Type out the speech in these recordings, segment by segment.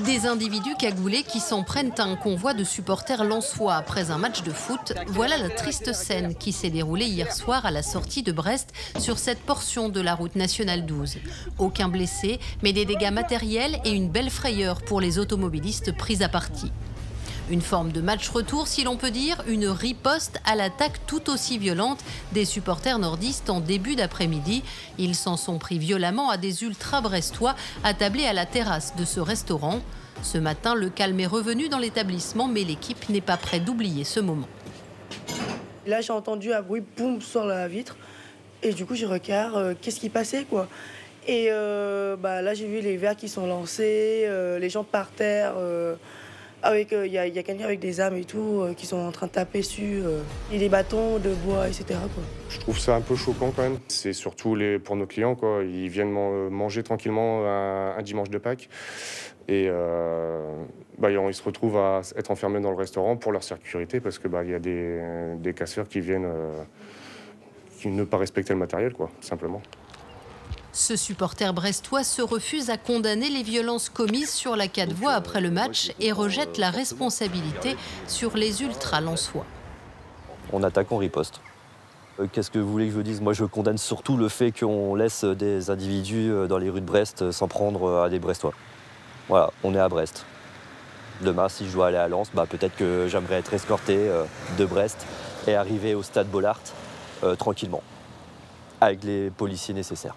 Des individus cagoulés qui s'en prennent à un convoi de supporters lensois après un match de foot. Voilà la triste scène qui s'est déroulée hier soir à la sortie de Brest sur cette portion de la route nationale 12. Aucun blessé, mais des dégâts matériels et une belle frayeur pour les automobilistes pris à partie. Une forme de match retour, si l'on peut dire, une riposte à l'attaque tout aussi violente des supporters nordistes en début d'après-midi. Ils s'en sont pris violemment à des ultra-brestois attablés à la terrasse de ce restaurant. Ce matin, le calme est revenu dans l'établissement, mais l'équipe n'est pas prête d'oublier ce moment. Là, j'ai entendu un bruit, boum, sur la vitre. Et du coup, je regarde, qu'est-ce qui passait, quoi. Et là, j'ai vu les verres qui sont lancés, les gens par terre. Il y a quelqu'un avec des armes et tout qui sont en train de taper dessus, et des bâtons de bois, etc. quoi. Je trouve ça un peu choquant quand même. C'est surtout pour nos clients, quoi. Ils viennent manger tranquillement un dimanche de Pâques et ils se retrouvent à être enfermés dans le restaurant pour leur sécurité parce que y a des casseurs qui viennent qui ne pas respecter le matériel, quoi, simplement. Ce supporter brestois se refuse à condamner les violences commises sur la 4 voies après le match et rejette la responsabilité sur les ultras lensois. On attaque, on riposte. Qu'est-ce que vous voulez que je vous dise? Moi, je condamne surtout le fait qu'on laisse des individus dans les rues de Brest s'en prendre à des Brestois. Voilà, on est à Brest. Demain, si je dois aller à Lens, peut-être que j'aimerais être escorté de Brest et arriver au stade Bollaert tranquillement, avec les policiers nécessaires.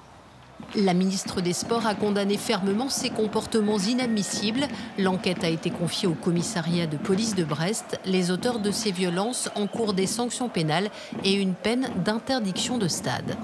La ministre des Sports a condamné fermement ces comportements inadmissibles. L'enquête a été confiée au commissariat de police de Brest. Les auteurs de ces violences encourent des sanctions pénales et une peine d'interdiction de stade.